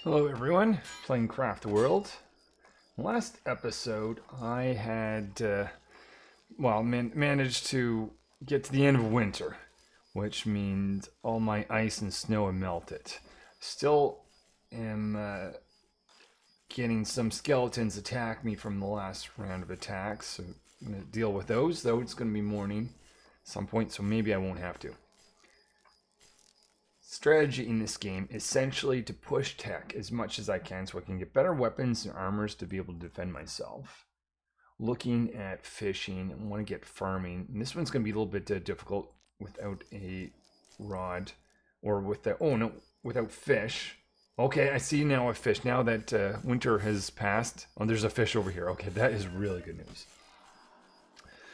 Hello everyone, playing Craft World. Last episode I had, managed to get to the end of winter, which means all my ice and snow have melted. Still am getting some skeletons attack me from the last round of attacks, so I'm going to deal with those, though it's going to be morning at some point, so maybe I won't have to. Strategy in this game essentially to push tech as much as I can so I can get better weapons and armors to be able to defend myself. Looking at fishing, I want to get farming. And this one's going to be a little bit difficult without a rod or without fish. Okay, I see now a fish. Now that winter has passed, oh, there's a fish over here. Okay, that is really good news.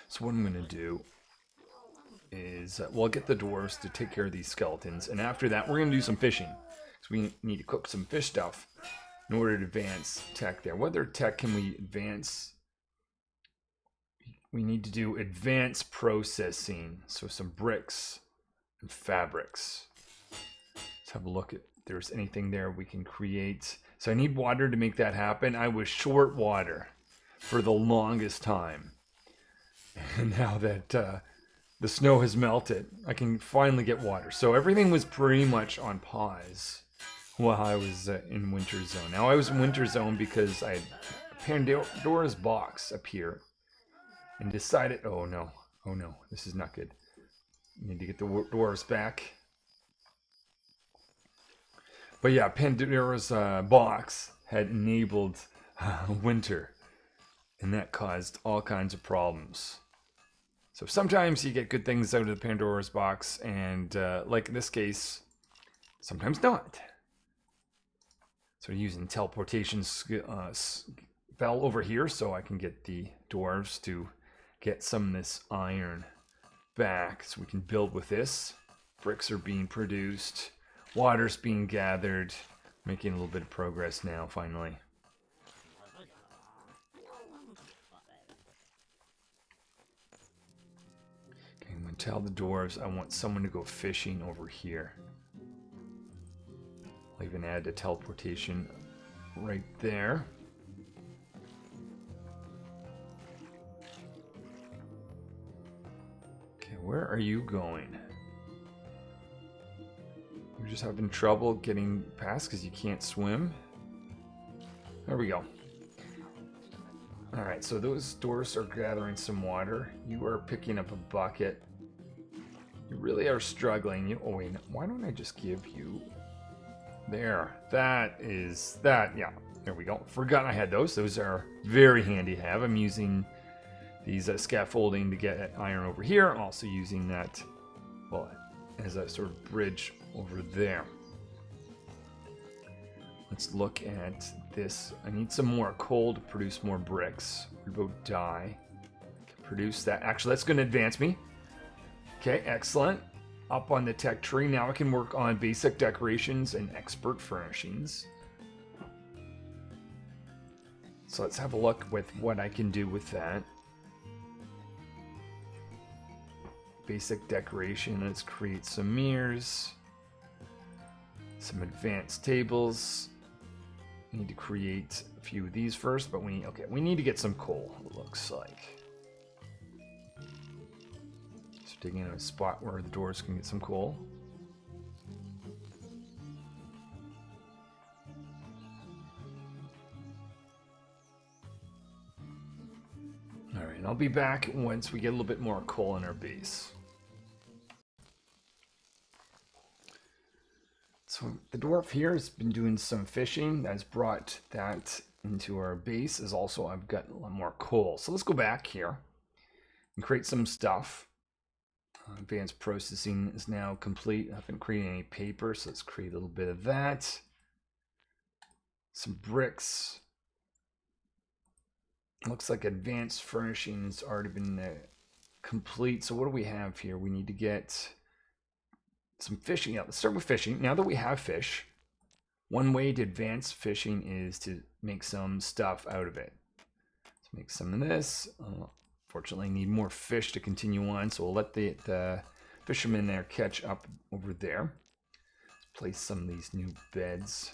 So what I'm going to do is we'll get the dwarves to take care of these skeletons, and after that we're going to do some fishing, because we need to cook some fish stuff in order to advance tech there. What other tech can we advance? We need to do advanced processing, so some bricks and fabrics. Let's have a look at if there's anything there we can create. So I need water to make that happen. I was short water for the longest time, and now that the snow has melted, I can finally get water. So everything was pretty much on pause while I was in Winter Zone. Now I was in Winter Zone because I had Pandora's box appear and decided, oh no, this is not good. I need to get the dwarves back. But yeah, Pandora's box had enabled winter, and that caused all kinds of problems. So sometimes you get good things out of the Pandora's box, and like in this case, sometimes not. So using teleportation spell over here so I can get the dwarves to get some of this iron back so we can build with this. Bricks are being produced, water's being gathered, making a little bit of progress now finally. I'm going to tell the dwarves I want someone to go fishing over here. I'll even add a teleportation right there. Okay, where are you going? You're just having trouble getting past because you can't swim? There we go. Alright, so those dwarves are gathering some water. You are picking up a bucket. You really are struggling. Oh wait, why don't I just give you... There. Yeah, there we go. Forgot I had those. Those are very handy to have. I'm using these scaffolding to get iron over here. I'm also using that, well, as a sort of bridge over there. Let's look at this. I need some more coal to produce more bricks. What about dye? Produce that. Actually, that's going to advance me. Okay, excellent. Up on the tech tree. Now I can work on basic decorations and expert furnishings. So let's have a look with what I can do with that. Basic decoration. Let's create some mirrors. Some advanced tables. Need to create a few of these first, but we need to get some coal, it looks like. So digging in a spot where the doors can get some coal. Alright, I'll be back once we get a little bit more coal in our base. So the dwarf here has been doing some fishing. That's brought that into our base. As also I've got a lot more coal. So let's go back here and create some stuff. Advanced processing is now complete. I haven't created any paper, so let's create a little bit of that. Some bricks. Looks like advanced furnishing has already been complete. So what do we have here? We need to get some fishing. Yeah, let's start with fishing. Now that we have fish, one way to advance fishing is to make some stuff out of it. Let's make some of this. Fortunately, need more fish to continue on, so we'll let the fishermen there catch up over there. Let's place some of these new beds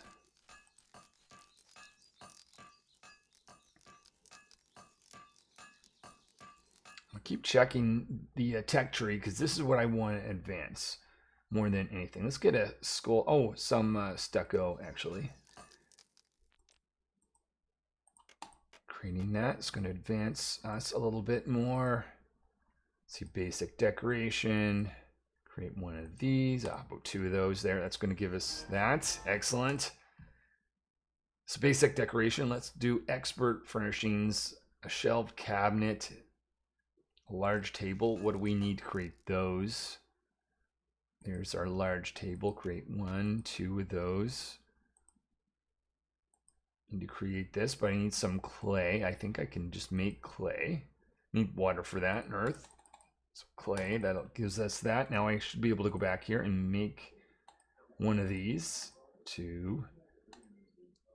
keep checking the tech tree because this is what I want to advance more than anything. Let's get a skull. Oh, some stucco actually. Creating that. It's going to advance us a little bit more. Let's see, basic decoration. Create one of these. About 2 of those there. That's going to give us that. Excellent. So basic decoration. Let's do expert furnishings. A shelved cabinet. A large table. What do we need to create those? There's our large table. Create 1, 2 of those. Need to create this, but I need some clay. I think I can just make clay. Need water for that and earth. So clay, that gives us that. Now I should be able to go back here and make one of these. 2.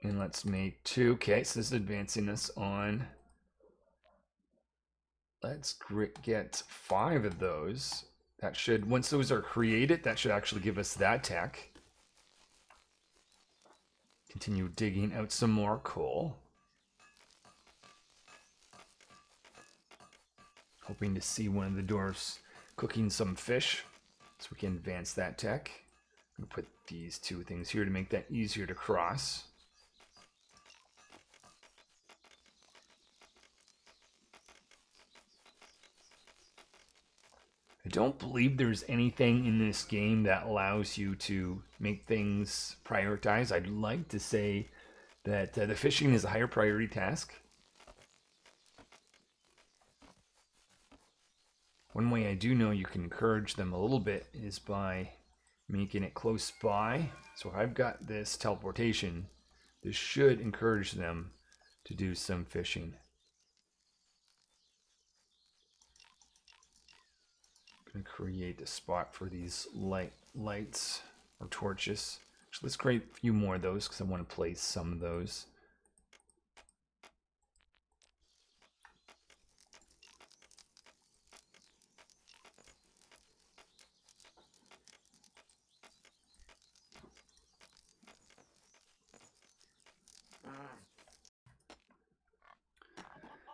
And let's make 2. Okay, so this is advancing us on. Let's get 5 of those. That should, once those are created, that should actually give us that tech. Continue digging out some more coal. Hoping to see one of the dwarfs cooking some fish so we can advance that tech. I'm going to put these 2 things here to make that easier to cross. I don't believe there's anything in this game that allows you to make things prioritize. I'd like to say that the fishing is a higher priority task. One way I do know you can encourage them a little bit is by making it close by. So if I've got this teleportation, this should encourage them to do some fishing. Going to create a spot for these lights or torches. So let's create a few more of those because I want to place some of those.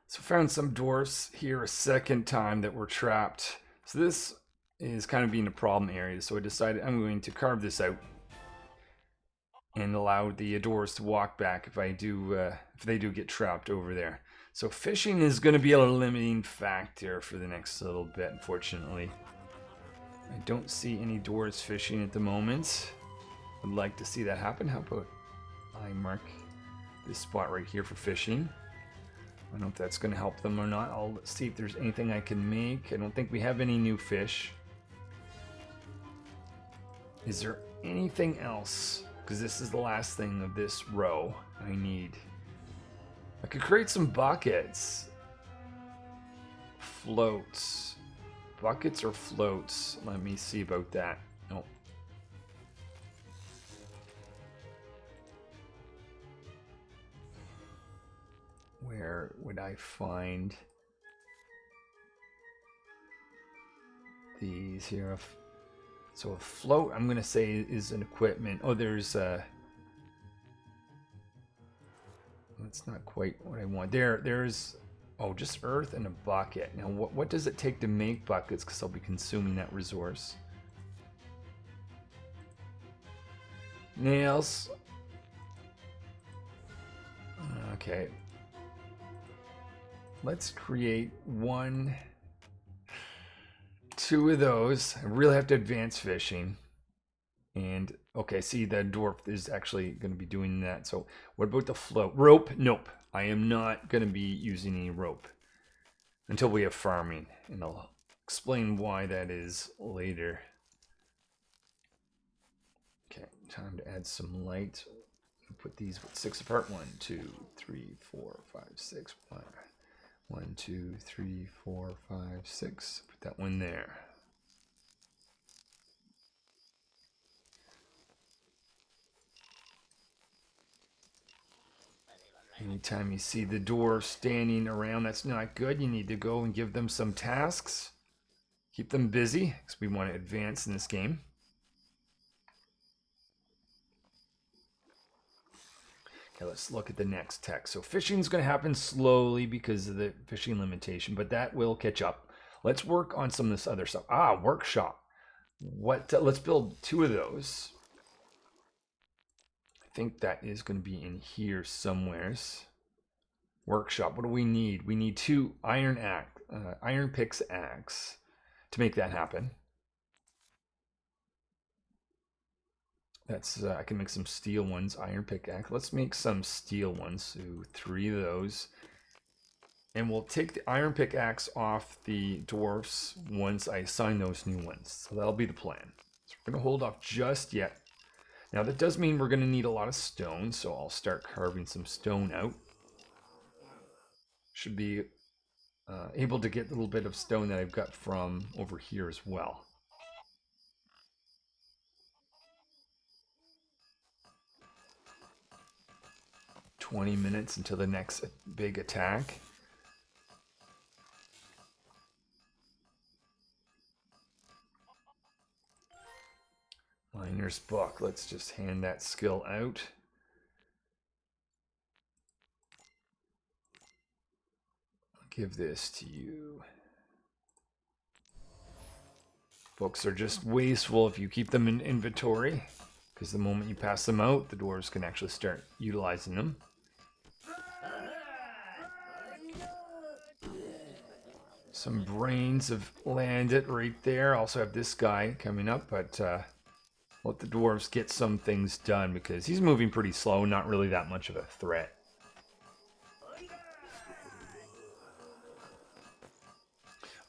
So found some dwarfs here a second time that were trapped. So this is kind of being a problem area. So I decided I'm going to carve this out and allow the dwarves to walk back if they do get trapped over there. So fishing is going to be a limiting factor for the next little bit, unfortunately. I don't see any dwarves fishing at the moment. I'd like to see that happen. How about I mark this spot right here for fishing? I don't know if that's going to help them or not. I'll see if there's anything I can make. I don't think we have any new fish. Is there anything else? Because this is the last thing of this row I need. I could create some buckets. Floats. Buckets or floats? Let me see about that. No. Where would I find these here? So a float, I'm going to say, is an equipment. Oh, there's that's not quite what I want. There's just earth and a bucket. Now, what does it take to make buckets? Because I'll be consuming that resource. Nails. Okay. Let's create 1, 2 of those. I really have to advance fishing. And, okay, see, the dwarf is actually going to be doing that. So, what about the float? Rope? Nope. I am not going to be using any rope until we have farming. And I'll explain why that is later. Okay, time to add some light. Put these 6 apart. 1, 2, 3, 4, 5, 6. 1, 2, 3, 4, 5, 6. Put that one there. Anytime you see the dwarf standing around, that's not good. You need to go and give them some tasks. Keep them busy, because we want to advance in this game. Okay, let's look at the next text. So fishing is going to happen slowly because of the fishing limitation, but that will catch up. Let's work on some of this other stuff. Workshop. What? Let's build 2 of those. I think that is going to be in here somewheres. Workshop. What do we need? We need 2 iron pickaxe to make that happen. That's I can make some steel ones. Iron pickaxe. Let's make some steel ones. So 3 of those. And we'll take the iron pickaxe off the dwarfs once I assign those new ones. So that'll be the plan. So we're going to hold off just yet. Now that does mean we're going to need a lot of stone, so I'll start carving some stone out. Should be able to get a little bit of stone that I've got from over here as well. "20 minutes until the next big attack." Miner's book. Let's just hand that skill out. I'll give this to you. Books are just wasteful if you keep them in inventory, because the moment you pass them out, the dwarves can actually start utilizing them. Some brains have landed right there. Also have this guy coming up, but let the dwarves get some things done because he's moving pretty slow, not really that much of a threat.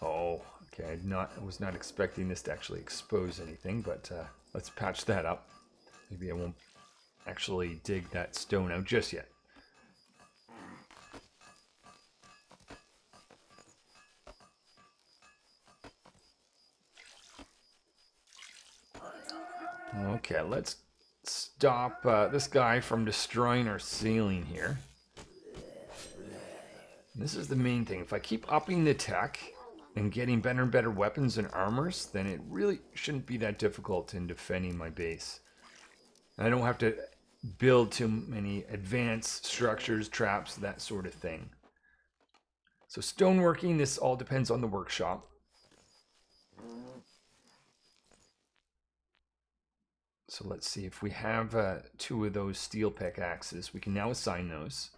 Oh, okay. I was not expecting this to actually expose anything, but let's patch that up. Maybe I won't actually dig that stone out just yet. Okay, let's stop this guy from destroying our ceiling here. This is the main thing. If I keep upping the tech and getting better and better weapons and armors, then it really shouldn't be that difficult in defending my base. And I don't have to build too many advanced structures, traps, that sort of thing. So stoneworking, this all depends on the workshop. So let's see if we have 2 of those steel pickaxes. We can now assign those.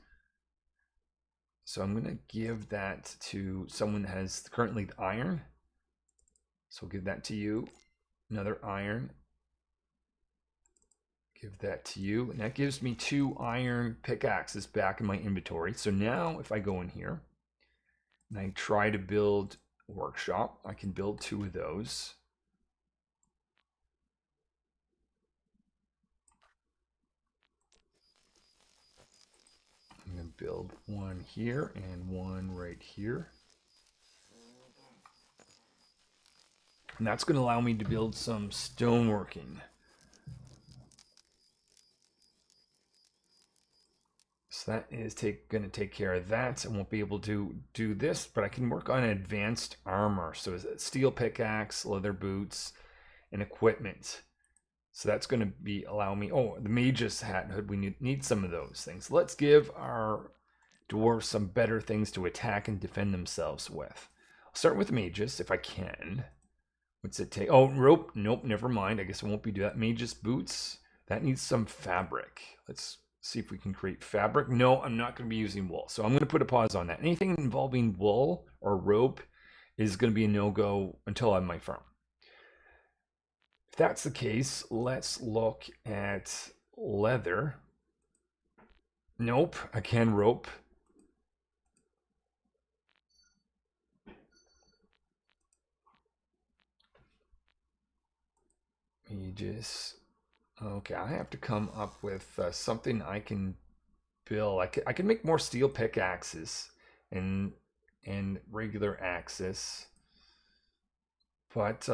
So I'm going to give that to someone that has currently the iron. So we'll give that to you. Another iron. Give that to you. And that gives me 2 iron pickaxes back in my inventory. So now if I go in here and I try to build a workshop, I can build 2 of those. I'm going to build 1 here and 1 right here. And that's going to allow me to build some stoneworking. So that is going to take care of that. I won't be able to do this, but I can work on advanced armor. So steel pickaxe, leather boots, and equipment. So that's going to be allow me. Oh, the mage's hat and hood. We need some of those things. Let's give our dwarves some better things to attack and defend themselves with. I'll start with mages if I can. What's it take? Oh, rope. Nope, never mind. I guess I won't be doing that. Mage's boots. That needs some fabric. Let's see if we can create fabric. No, I'm not going to be using wool. So I'm going to put a pause on that. Anything involving wool or rope is going to be a no-go until I'm my farm. If that's the case, let's look at leather. Nope, I can rope. Mages. Okay, I have to come up with something I can build. I can make more steel pickaxes and regular axes, but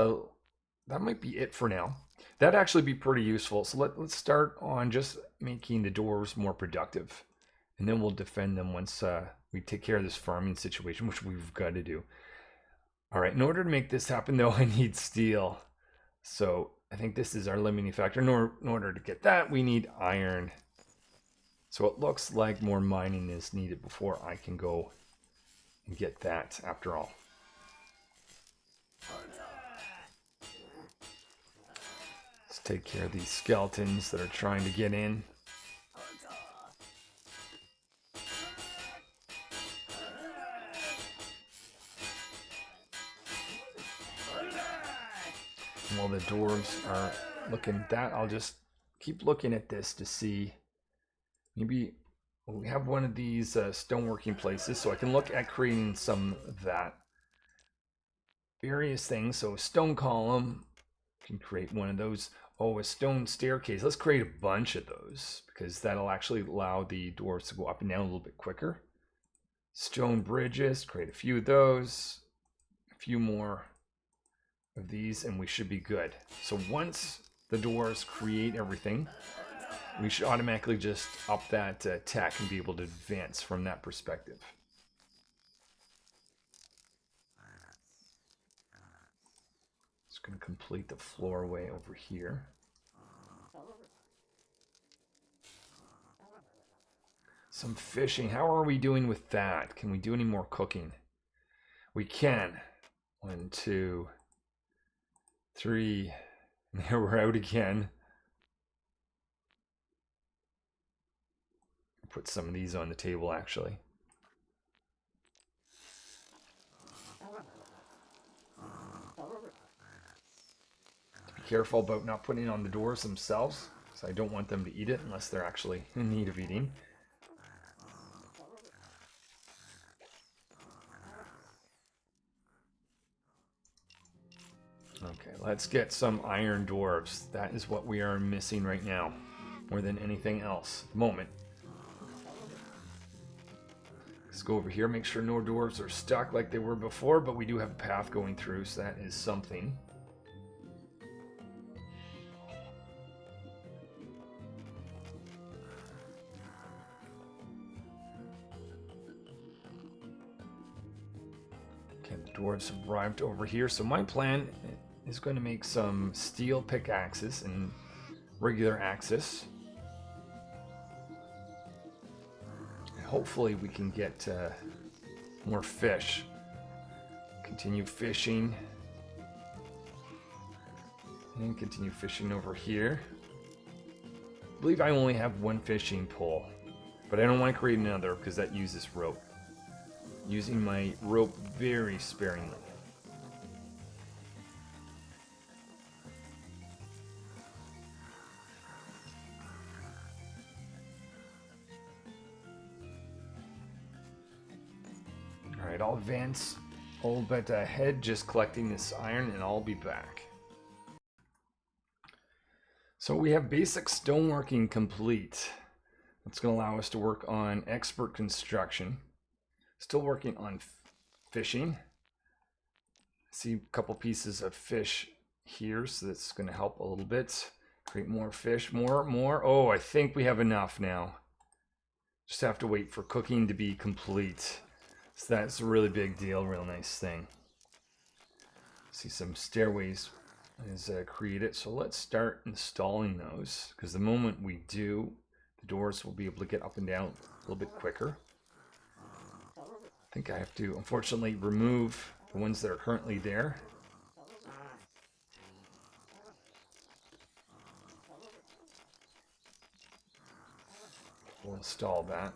that might be it for now. That'd actually be pretty useful. So let's start on just making the dwarves more productive, and then we'll defend them once we take care of this farming situation, which we've got to do. All right, in order to make this happen, though, I need steel. So I think this is our limiting factor. In order to get that, we need iron. So it looks like more mining is needed before I can go and get that after all. Let's take care of these skeletons that are trying to get in. While the dwarves are looking at that, I'll just keep looking at this to see. Maybe we have one of these stoneworking places, so I can look at creating some of that. Various things. So a stone column, can create one of those. Oh, a stone staircase. Let's create a bunch of those because that'll actually allow the dwarves to go up and down a little bit quicker. Stone bridges, create a few of those. A few more of these and we should be good. So once the dwarves create everything, we should automatically just up that tech and be able to advance from that perspective. Just going to complete the floorway over here. Some fishing. How are we doing with that? Can we do any more cooking? We can. 1, 2, 3. There, we're out again. Put some of these on the table, actually. Be careful about not putting it on the doors themselves, because I don't want them to eat it unless they're actually in need of eating. Okay, let's get some iron dwarves. That is what we are missing right now, more than anything else at the moment. Let's go over here, make sure no dwarves are stuck like they were before, but we do have a path going through, so that is something. Okay, the dwarves have arrived over here, so my plan is going to make some steel pickaxes and regular axes. Hopefully we can get more fish. Continue fishing. And continue fishing over here. I believe I only have one fishing pole. But I don't want to create another because that uses rope. Using my rope very sparingly. Alright, I'll advance a little bit ahead, just collecting this iron, and I'll be back. So we have basic stoneworking complete. That's going to allow us to work on expert construction. Still working on fishing. See a couple pieces of fish here, so that's going to help a little bit. Create more fish, more. Oh, I think we have enough now. Just have to wait for cooking to be complete. So that's a really big deal, real nice thing. See some stairways is created, so let's start installing those, because the moment we do, the doors will be able to get up and down a little bit quicker. I think I have to, unfortunately, remove the ones that are currently there. We'll install that.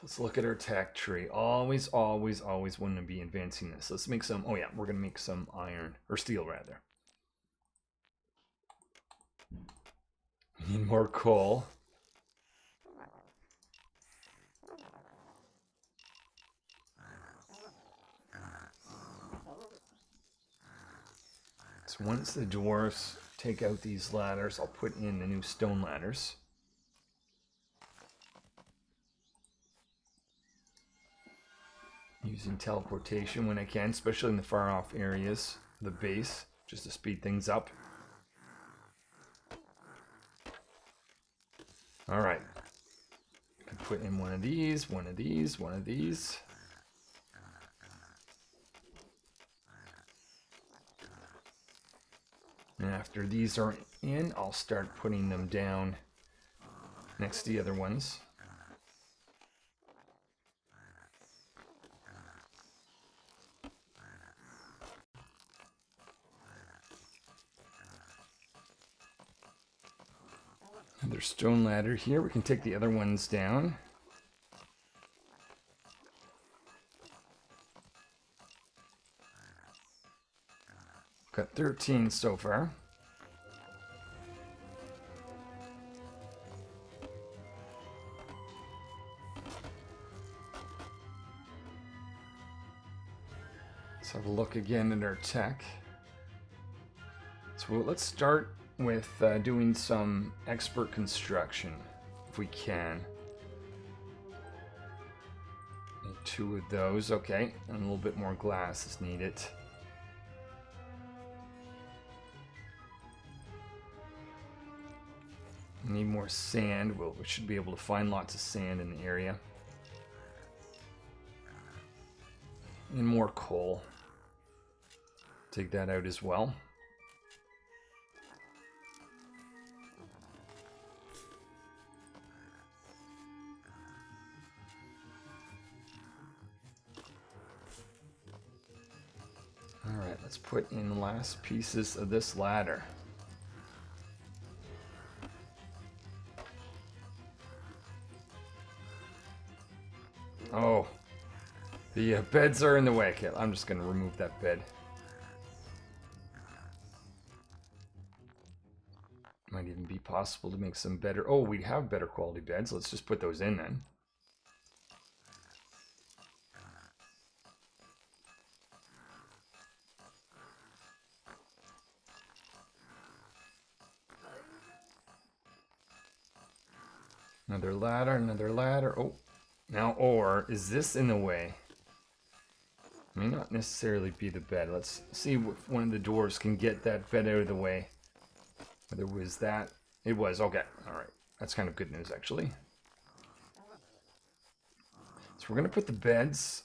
Let's look at our tech tree. Always want to be advancing this. Let's make some, oh yeah, we're going to make some iron, or steel rather. We need more coal. So once the dwarves take out these ladders, I'll put in the new stone ladders. Using teleportation when I can, especially in the far off areas of the base, just to speed things up. Alright. I can put in one of these. And after these are in, I'll start putting them down next to the other ones. Another stone ladder here. We can take the other ones down. Got 13 so far. Let's have a look again at our tech. So let's start with doing some expert construction, if we can. Need 2 of those, okay, and a little bit more glass is needed. Need more sand. Well, we should be able to find lots of sand in the area. And more coal. Take that out as well. Alright, let's put in the last pieces of this ladder. Oh, the beds are in the way. Okay, I'm just going to remove that bed. Might even be possible to make some better... Oh, we have better quality beds. Let's just put those in then. Another ladder, another ladder. Oh, now, or is this in the way? May not necessarily be the bed. Let's see if one of the doors can get that bed out of the way. Whether it was that. It was. Okay. All right. That's kind of good news, actually. So we're going to put the beds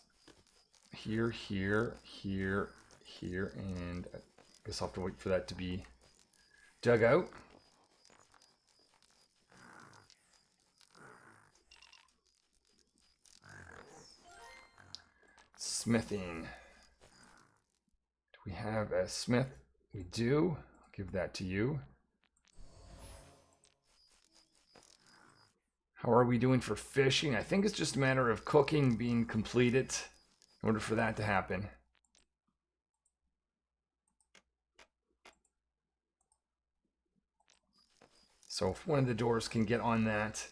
here, here, here, here, and I guess I'll have to wait for that to be dug out. Smithing. Do we have a smith? We do. I'll give that to you. How are we doing for fishing? I think it's just a matter of cooking being completed in order for that to happen. So if one of the doors can get on that,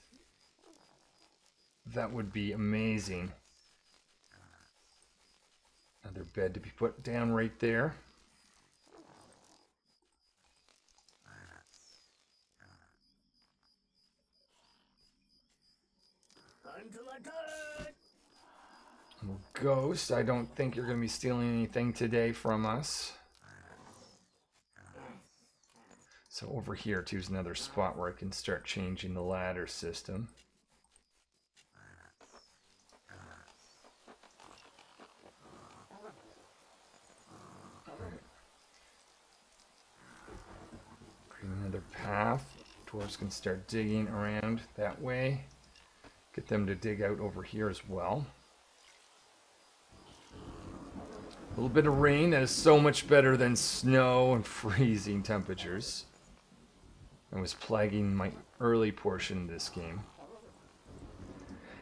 that would be amazing. Another bed to be put down right there. Ghost, I don't think you're going to be stealing anything today from us. So over here too is another spot where I can start changing the ladder system. Create another path. Dwarves can start digging around that way. Get them to dig out over here as well. A little bit of rain, that is so much better than snow and freezing temperatures. That was plaguing my early portion of this game.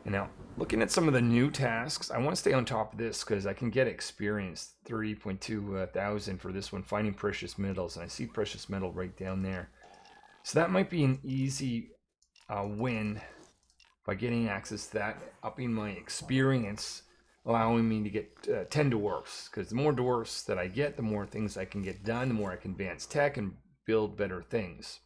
And now, looking at some of the new tasks, I want to stay on top of this because I can get experience, 3.2 thousand for this one, finding precious metals. And I see precious metal right down there. So that might be an easy win by getting access to that, upping my experience, allowing me to get 10 dwarfs. Because the more dwarfs that I get, the more things I can get done, the more I can advance tech and build better things.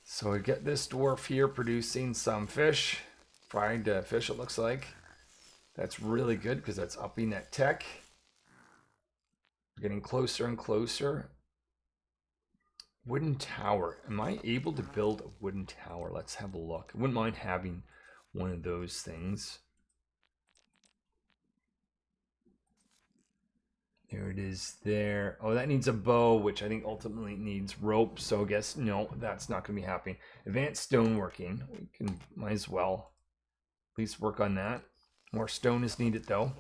So we get this dwarf here producing some fish, fried fish it looks like. That's really good because that's upping that tech. We're getting closer and closer. Wooden tower. Am I able to build a wooden tower? Let's have a look. I wouldn't mind having one of those things. There it is there. Oh, that needs a bow, which I think ultimately needs rope. So I guess, no, that's not going to be happening. Advanced stoneworking. We can, might as well at least work on that. More stone is needed, though.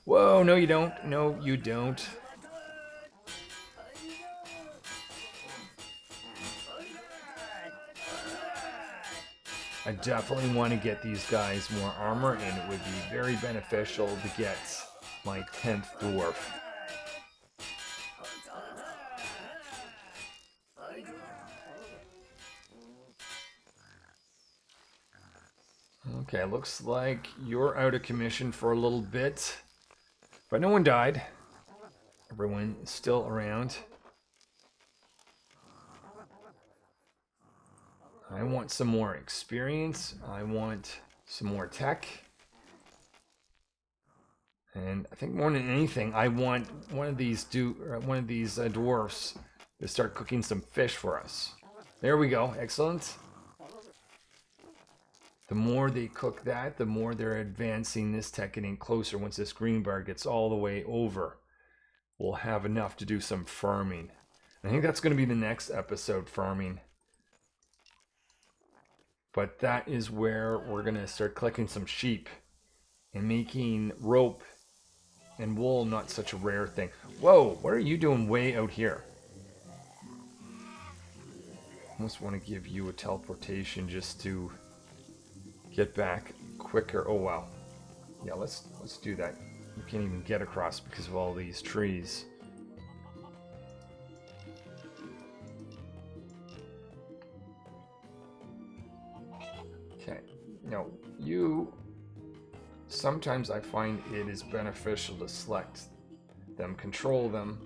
Whoa, no, you don't. No, you don't. I definitely want to get these guys more armor, and it would be very beneficial to get my 10th dwarf. Okay, looks like you're out of commission for a little bit. But no one died. Everyone is still around. I want some more experience. I want some more tech. And I think more than anything, I want one of these dwarfs to start cooking some fish for us. There we go. Excellent. The more they cook that, the more they're advancing this tech, getting closer. Once this green bar gets all the way over, we'll have enough to do some farming. I think that's going to be the next episode, farming. But that is where we're going to start collecting some sheep and making rope and wool not such a rare thing. Whoa, what are you doing way out here? Almost want to give you a teleportation just to get back quicker. Oh wow. Yeah, let's do that. You can't even get across because of all these trees. Okay. Now, you... Sometimes I find it is beneficial to select them, control them,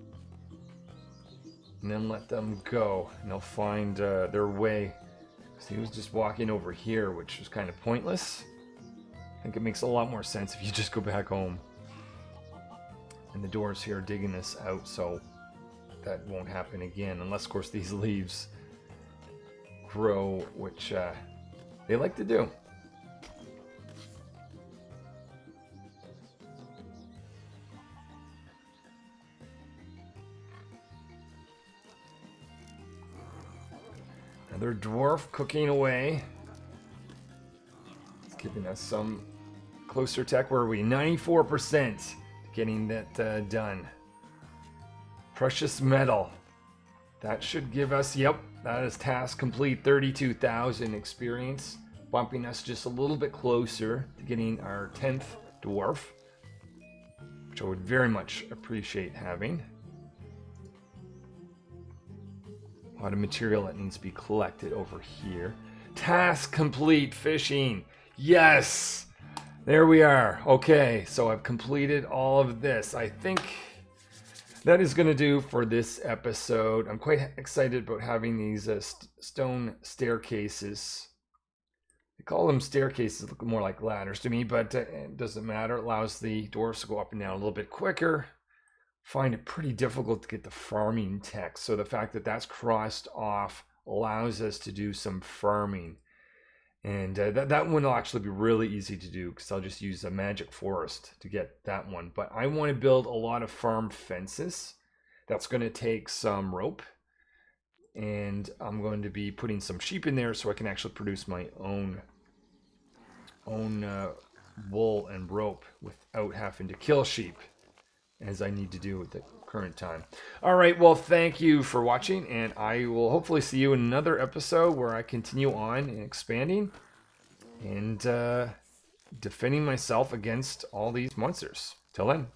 and then let them go, and they'll find their way. So he was just walking over here, which was kind of pointless. I think it makes a lot more sense if you just go back home. And the dwarves here are digging this out, so that won't happen again, unless, of course, these leaves grow, which they like to do. Another dwarf cooking away. It's giving us some closer tech. Where are we? 94% getting that done. Precious metal. That should give us, yep, that is task complete. 32,000 experience. Bumping us just a little bit closer to getting our 10th dwarf, which I would very much appreciate having. A lot of material that needs to be collected over here. Task complete, fishing. Yes! There we are. Okay, so I've completed all of this. I think that is going to do for this episode. I'm quite excited about having these stone staircases. They call them staircases, look more like ladders to me, but it doesn't matter. It allows the dwarves to go up and down a little bit quicker. Find it pretty difficult to get the farming tech, so the fact that that's crossed off allows us to do some farming, and that one will actually be really easy to do because I'll just use a magic forest to get that one. But I want to build a lot of farm fences. That's going to take some rope, and I'm going to be putting some sheep in there so I can actually produce my own wool and rope without having to kill sheep, as I need to do at the current time. All right, well, thank you for watching, and I will hopefully see you in another episode where I continue on and expanding and defending myself against all these monsters. Till then.